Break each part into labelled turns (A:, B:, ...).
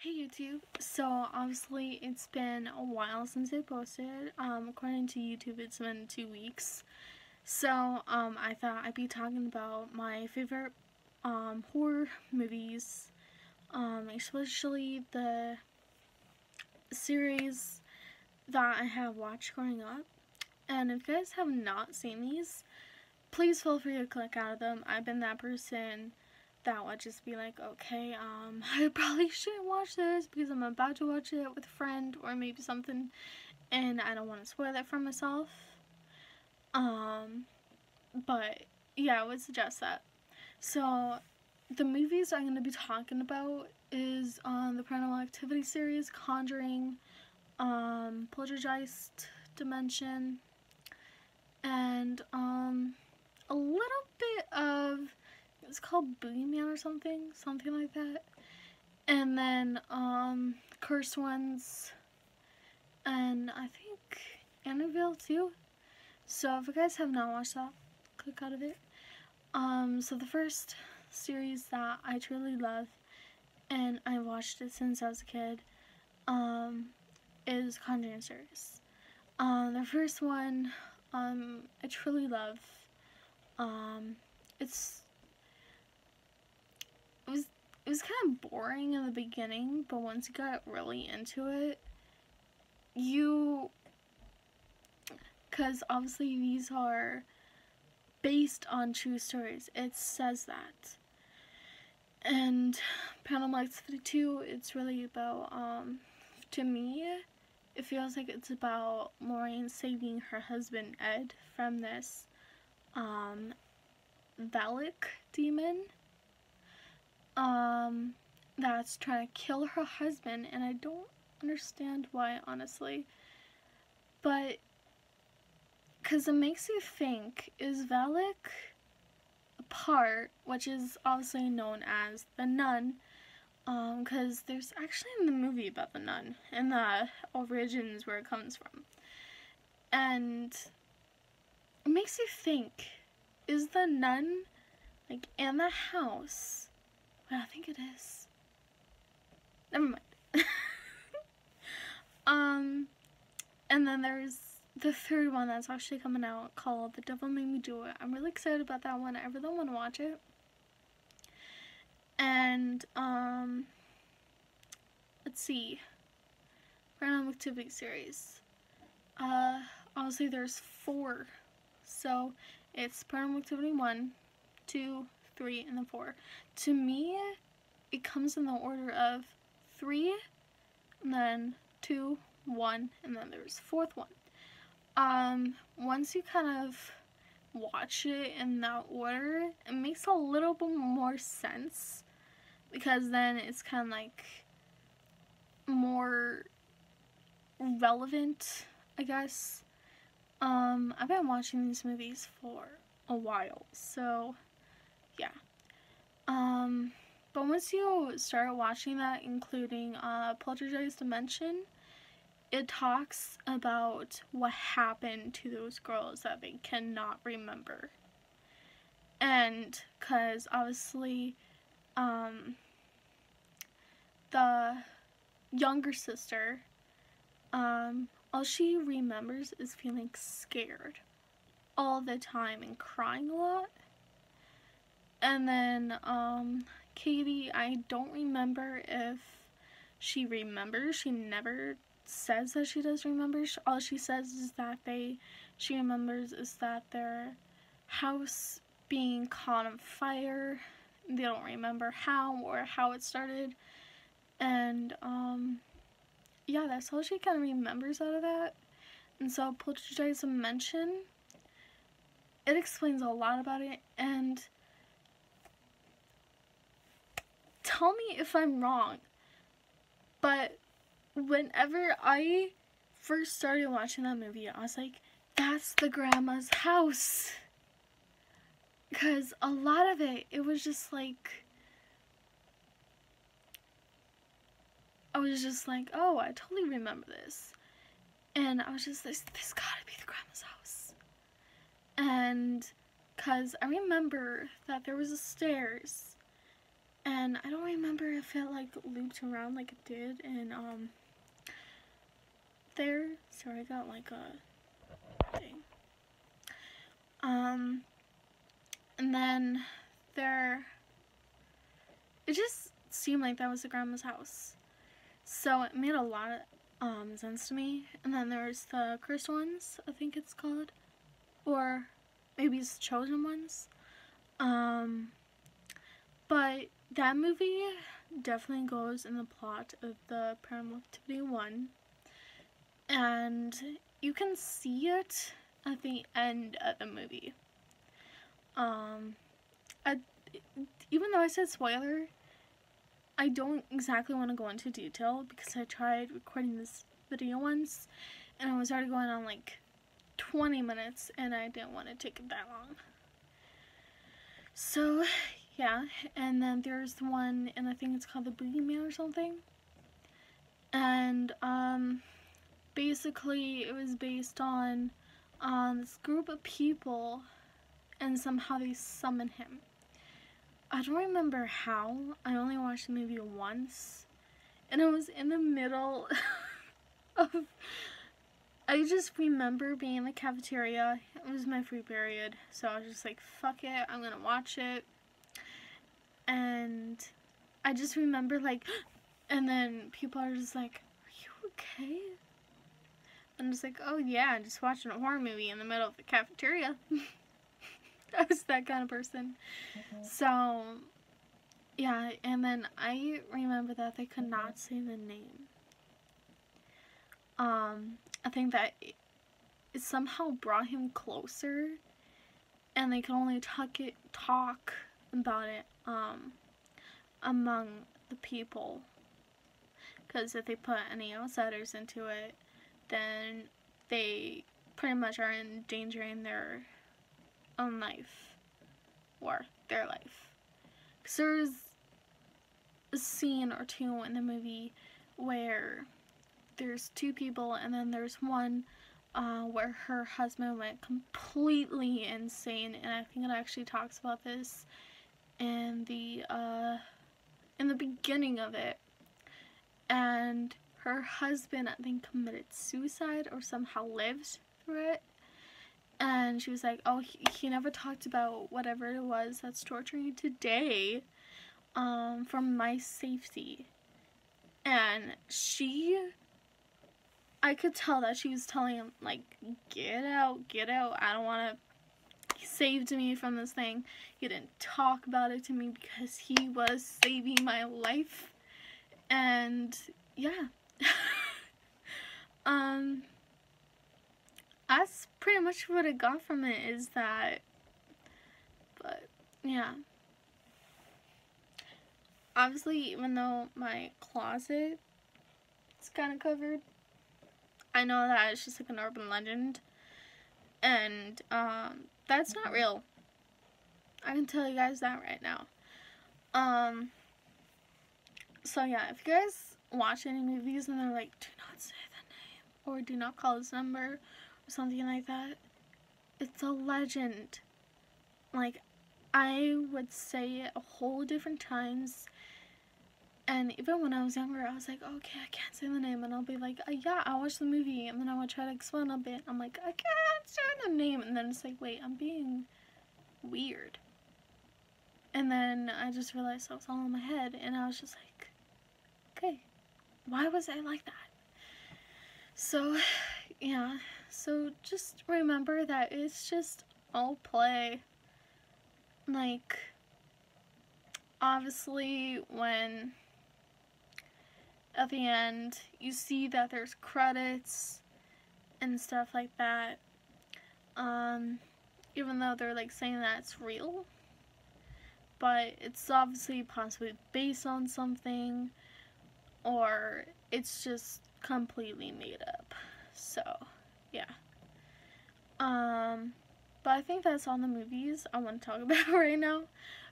A: Hey YouTube, so obviously it's been a while since I posted. According to YouTube it's been 2 weeks. So I thought I'd be talking about my favorite horror movies, especially the series that I have watched growing up. And if you guys have not seen these, please feel free to click out of them. I've been that person that would just be like, okay, I probably shouldn't watch this because I'm about to watch it with a friend or maybe something and I don't want to spoil it for myself. Um, but yeah, I would suggest that. So, the movies I'm going to be talking about is the Paranormal Activity series, Conjuring, Poltergeist, Dimension, and a little bit of, it's called Byeeeeee or something like that. And then Cursed Ones, and I think Annabelle too. So if you guys have not watched that, click out of it. So the first series that I truly love, and I watched it since I was a kid, is Conjuring series. The first one, I truly love. It's it was kind of boring in the beginning, but once you got really into it, because obviously these are based on true stories, it says that. And Paranormal Activity 2, it's really about, to me, it feels like it's about Maureen saving her husband Ed from this, Valak demon, that's trying to kill her husband, and I don't understand why, honestly. But, because it makes you think, is Valak a part, which is obviously known as the nun, because there's actually in the movie about the nun, and the origins where it comes from. And it makes you think, is the nun, like, in the house? Well, I think it is. Never mind. And then there's the third one that's actually coming out called The Devil Made Me Do It. I'm really excited about that one. I really want to watch it. And, let's see. Paranormal Activity series. Obviously there's 4. So, it's Paranormal Activity 1, 2, 3, and then 4. To me, it comes in the order of 3, and then 2, 1, and then there's 4th one. Once you kind of watch it in that order, it makes a little bit more sense, because then it's kind of like more relevant, I guess. I've been watching these movies for a while, so yeah. But once you start watching that, including Poltergeist Dimension, it talks about what happened to those girls that they cannot remember. And because obviously the younger sister, all she remembers is feeling scared all the time and crying a lot. And then Katie, I don't remember if she remembers. She never says that she does remember. All she says is that she remembers is that their house being caught on fire. They don't remember how or how it started. And yeah, that's all she kind of remembers out of that. And so Poltergeist Dimension, it explains a lot about it. And tell me if I'm wrong, but whenever I first started watching that movie, I was like, that's the grandma's house. Because a lot of it was just like, I was just like, oh, I totally remember this. And I was just, this gotta be the grandma's house. And because I remember that there was a stairs, And I don't remember if it like looped around like it did in there. Sorry, I got like a thing. And then there, it just seemed like that was the grandma's house. So it made a lot of sense to me. And then there's the cursed ones, I think it's called, or maybe it's chosen ones. But that movie definitely goes in the plot of the Paranormal Activity 1. And you can see it at the end of the movie. Even though I said spoiler, I don't exactly want to go into detail because I tried recording this video once and I was already going on like 20 minutes and I didn't want to take it that long. So, yeah, and then there's the one, and I think it's called the Byeeeeee or something. And, basically it was based on this group of people and somehow they summon him. I don't remember how. I only watched the movie once and I was in the middle of, I just remember being in the cafeteria. It was my free period, so I was just like, fuck it, I'm gonna watch it. And I just remember like, and then people are just like, are you okay? I'm just like, oh yeah, I'm just watching a horror movie in the middle of the cafeteria. I was that kind of person. So, yeah, and then I remember that they could not say the name. I think that it somehow brought him closer, and they could only talk about it, among the people. Because if they put any outsiders into it, then they pretty much are endangering their own life, or their life. Because there's a scene or two in the movie where there's two people and then there's one where her husband went completely insane, and I think it actually talks about this in the beginning of it. And her husband, I think, committed suicide or somehow lived through it. And she was like, oh, he never talked about whatever it was that's torturing you today, for my safety. And I could tell that she was telling him, like, get out, I don't want to, he saved me from this thing. He didn't talk about it to me because he was saving my life. And, yeah. That's pretty much what I got from it, is that, but, yeah. Obviously, even though my closet is kind of covered, I know that it's just like an urban legend, and, that's not real. I can tell you guys that right now. So yeah, if you guys watch any movies and they're like, do not say the name, or do not call this number, or something like that, it's a legend. Like, I would say it a whole different times, and even when I was younger, I was like, okay, I can't say the name, and I'll be like, yeah, I watched the movie, and then I would try to explain a bit, I'm like, I can't say the name, and then it's like, wait, I'm being weird. And then I just realized I was all in my head, and I was just like, okay, why was I like that? So, yeah, so just remember that it's just all play. Like, obviously, when at the end you see that there's credits and stuff like that, even though they're like saying that it's real, but it's obviously possibly based on something, or it's just completely made up. So, yeah. But I think that's all the movies I want to talk about right now.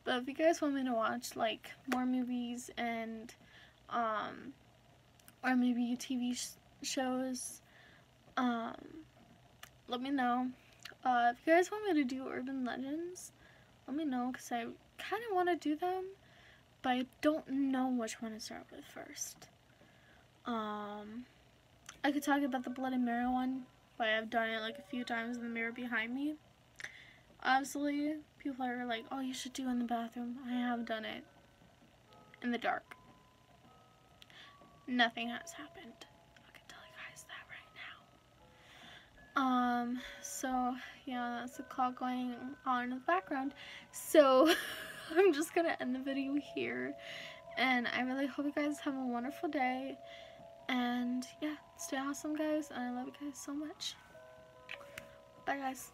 A: But if you guys want me to watch like more movies and or maybe TV shows, let me know. If you guys want me to do urban legends, let me know, because I kind of want to do them, but I don't know which one to start with first. I could talk about the Bloody Mary one, but I've done it like a few times in the mirror behind me. Obviously, people are like, oh, you should do it in the bathroom. I have done it in the dark. Nothing has happened. I can tell you guys that right now. So yeah, that's the clock going on in the background. So I'm just gonna end the video here. And I really hope you guys have a wonderful day. And yeah, stay awesome, guys. And I love you guys so much. Bye, guys.